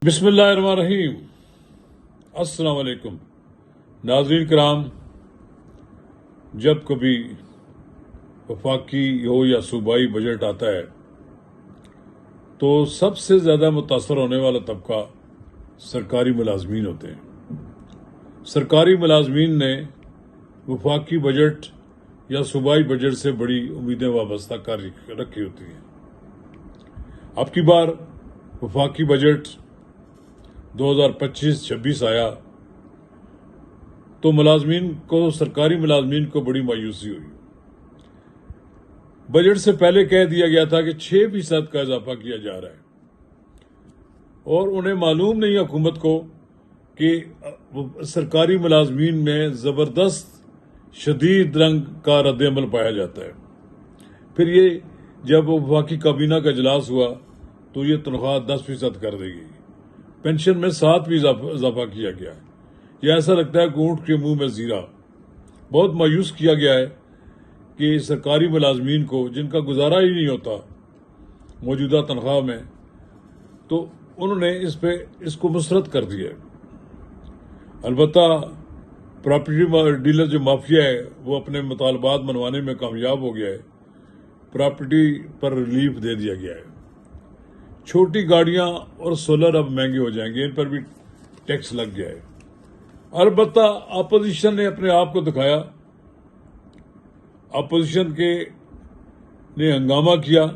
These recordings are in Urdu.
بسم اللہ الرحمن الرحیم۔ السلام علیکم ناظرین کرام، جب کبھی وفاقی ہو یا صوبائی بجٹ آتا ہے تو سب سے زیادہ متاثر ہونے والا طبقہ سرکاری ملازمین ہوتے ہیں۔ سرکاری ملازمین نے وفاقی بجٹ یا صوبائی بجٹ سے بڑی امیدیں وابستہ کر رکھی ہوتی ہیں۔ اب کی بار وفاقی بجٹ 2025-26 آیا تو سرکاری ملازمین کو بڑی مایوسی ہوئی۔ بجٹ سے پہلے کہہ دیا گیا تھا کہ 6% کا اضافہ کیا جا رہا ہے، اور انہیں معلوم نہیں حکومت کو کہ سرکاری ملازمین میں زبردست شدید رنگ کا رد عمل پایا جاتا ہے۔ پھر یہ جب وفاقی کابینہ کا اجلاس ہوا تو یہ تنخواہ 10% کر دی گئی، پینشن میں 7% اضافہ کیا گیا ہے۔ یہ ایسا لگتا ہے کہ اونٹ کے منہ میں زیرہ۔ بہت مایوس کیا گیا ہے کہ سرکاری ملازمین کو، جن کا گزارا ہی نہیں ہوتا موجودہ تنخواہ میں، تو انہوں نے اس کو مسرت کر دیا ہے۔ البتہ پراپرٹی ڈیلر جو مافیا ہے وہ اپنے مطالبات منوانے میں کامیاب ہو گیا ہے، پراپرٹی پر ریلیف دے دیا گیا ہے۔ چھوٹی گاڑیاں اور سولر اب مہنگے ہو جائیں گے، ان پر بھی ٹیکس لگ گیا ہے۔ البتہ اپوزیشن نے اپنے آپ کو دکھایا، اپوزیشن نے ہنگامہ کیا،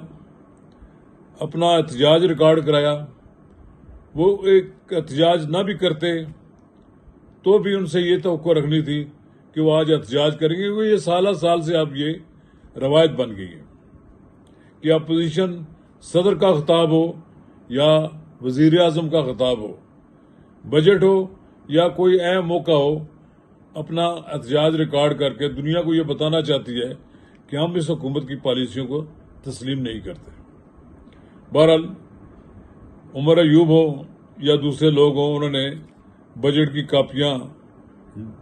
اپنا احتجاج ریکارڈ کرایا۔ وہ ایک احتجاج نہ بھی کرتے تو بھی ان سے یہ توقع رکھنی تھی کہ وہ آج احتجاج کریں گے، کیونکہ یہ سالہ سال سے اب یہ روایت بن گئی ہے کہ اپوزیشن صدر کا خطاب ہو یا وزیر اعظم کا خطاب ہو، بجٹ ہو یا کوئی اہم موقع ہو، اپنا احتجاج ریکارڈ کر کے دنیا کو یہ بتانا چاہتی ہے کہ ہم اس حکومت کی پالیسیوں کو تسلیم نہیں کرتے۔ بہرحال عمر ایوب ہو یا دوسرے لوگ ہوں، انہوں نے بجٹ کی کاپیاں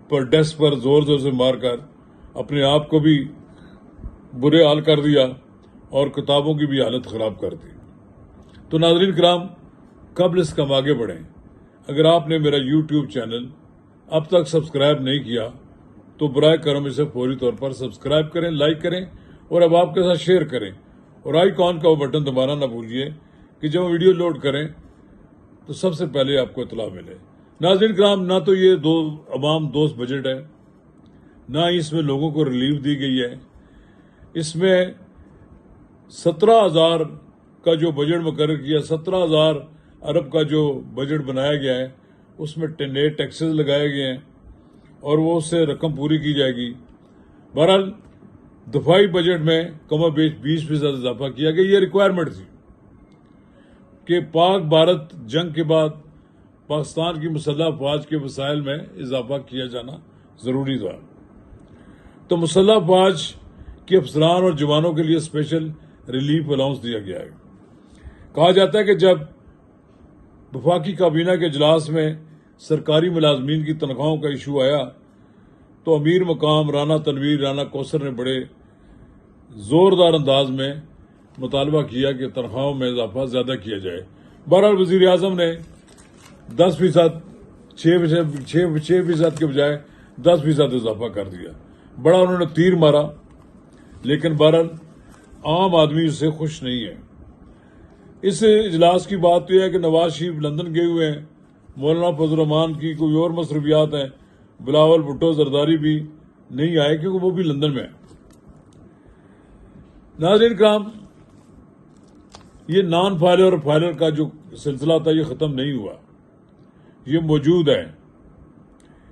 پر ڈیسک پر زور زور سے مار کر اپنے آپ کو بھی برے حال کر دیا اور کتابوں کی بھی حالت خراب کر دی۔ تو ناظرین کرام، قبل اس کا ہم آگے بڑھیں، اگر آپ نے میرا یوٹیوب چینل اب تک سبسکرائب نہیں کیا تو برائے کرم اسے فوری طور پر سبسکرائب کریں، لائک کریں اور اب آپ کے ساتھ شیئر کریں، اور آئیکن کا وہ بٹن دبانا نہ بھولیے کہ جب ویڈیو لوڈ کریں تو سب سے پہلے آپ کو اطلاع ملے۔ ناظرین کرام، نہ تو یہ عوام دوست بجٹ ہے، نہ ہی اس میں لوگوں کو ریلیف دی گئی ہے۔ اس میں 17,000 کا جو بجٹ مقرر کیا، 17,000 ارب کا جو بجٹ بنایا گیا ہے، اس میں نئے ٹیکسز لگائے گئے ہیں اور وہ اس سے رقم پوری کی جائے گی۔ بہرحال دفاعی بجٹ میں کم و بیش 20% اضافہ کیا گیا۔ یہ ریکوائرمنٹ تھی کہ پاک بھارت جنگ کے بعد پاکستان کی مسلح افواج کے وسائل میں اضافہ کیا جانا ضروری تھا۔ تو مسلح افواج کے افسران اور جوانوں کے لیے اسپیشل ریلیف الاؤنس دیا گیا ہے۔ کہا جاتا ہے کہ جب وفاقی کابینہ کے اجلاس میں سرکاری ملازمین کی تنخواہوں کا ایشو آیا تو امیر مقام رانا تنویر رانا کوثر نے بڑے زوردار انداز میں مطالبہ کیا کہ تنخواہوں میں اضافہ زیادہ کیا جائے۔ بہرحال وزیر اعظم نے 10%، 6% کے بجائے 10% اضافہ کر دیا۔ بڑا انہوں نے تیر مارا، لیکن بہرحال عام آدمی اس سے خوش نہیں ہے۔ اس اجلاس کی بات تو یہ ہے کہ نواز شریف لندن گئے ہوئے ہیں، مولانا فضل الرحمان کی کوئی اور مصروفیات ہیں، بلاول بھٹو زرداری بھی نہیں آئے کیونکہ وہ بھی لندن میں ہیں۔ ناظرین کرام، یہ نان فائلر اور فائلر کا جو سلسلہ تھا یہ ختم نہیں ہوا، یہ موجود ہے۔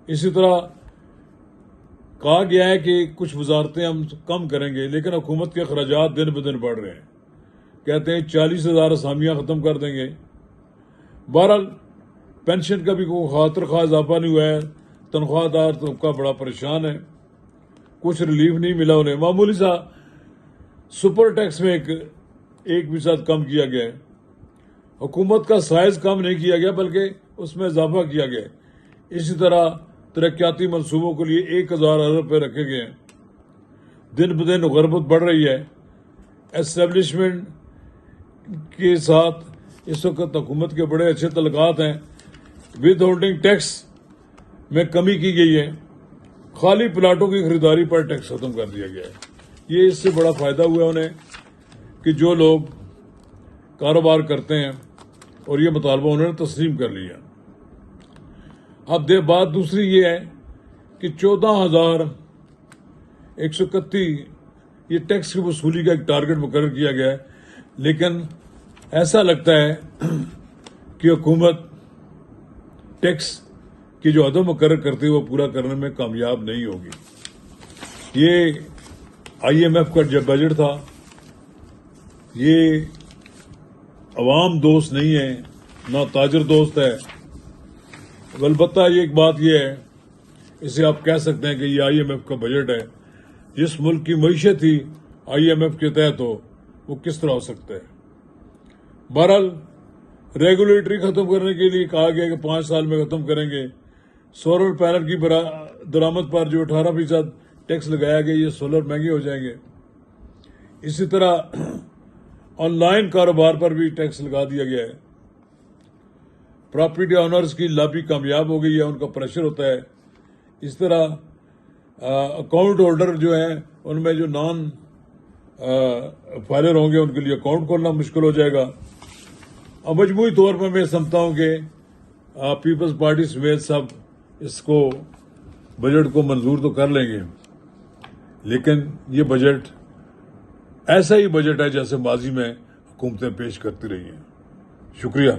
اسی طرح کہا گیا ہے کہ کچھ وزارتیں ہم کم کریں گے، لیکن حکومت کے اخراجات دن بدن بڑھ رہے ہیں۔ کہتے ہیں 40,000 اسامیاں ختم کر دیں گے۔ بہرحال پینشن کا بھی کوئی خاطر خواہ اضافہ نہیں ہوا ہے، تنخواہ دار طبقہ بڑا پریشان ہے، کچھ ریلیف نہیں ملا انہیں۔ معمولی سا سپر ٹیکس میں 1% کم کیا گیا ہے۔ حکومت کا سائز کم نہیں کیا گیا بلکہ اس میں اضافہ کیا گیا ہے۔ اسی طرح ترقیاتی منصوبوں کے لیے 1,000 ارب روپے رکھے گئے ہیں۔ دن بدن غربت بڑھ رہی ہے۔ اسٹیبلشمنٹ کے ساتھ اس وقت حکومت کے بڑے اچھے تعلقات ہیں. ود ہولڈنگ ٹیکس میں کمی کی گئی ہے. خالی پلاٹوں کی خریداری پر ٹیکس ختم کر دیا گیا ہے. یہ اس سے بڑا فائدہ ہوا انہیں کہ جو لوگ کاروبار کرتے ہیں اور یہ مطالبہ انہوں نے تسلیم کر لیا. اب بات دوسری یہ ہے کہ 14,131 یہ ٹیکس کی وصولی کا ایک ٹارگٹ مقرر کیا گیا ہے، لیکن ایسا لگتا ہے کہ حکومت ٹیکس کی جو عدم مقرر کرتی ہے وہ پورا کرنے میں کامیاب نہیں ہوگی. یہ IMF کا جو بجٹ تھا یہ عوام دوست نہیں ہے، نہ تاجر دوست ہے. البتہ یہ ایک بات یہ ہے، اسے آپ کہہ سکتے ہیں کہ یہ IMF کا بجٹ ہے. جس ملک کی معیشت ہی IMF کے تحت ہو وہ کس طرح ہو سکتا ہے. بہرحال ریگولیٹری ختم کرنے کے لیے کہا گیا کہ 5 سال میں ختم کریں گے. سولر پینل کی درآمد پر جو 18% ٹیکس لگایا گیا یہ سولر مہنگے ہو جائیں گے. اسی طرح آن لائن کاروبار پر بھی ٹیکس لگا دیا گیا ہے. پراپرٹی آنرز کی لابی کامیاب ہو گئی ہے، ان کا پریشر ہوتا ہے. اس طرح اکاؤنٹ ہولڈر جو ہیں ان میں جو نان فائلر ہوں گے ان کے لیے اکاؤنٹ کھولنا مشکل ہو جائے گا. اب مجموعی طور پر میں سمجھتا ہوں کہ پیپلز پارٹی سمیت سب اس کو بجٹ کو منظور تو کر لیں گے، لیکن یہ بجٹ ایسا ہی بجٹ ہے جیسے ماضی میں حکومتیں پیش کرتی رہی ہیں. شکریہ.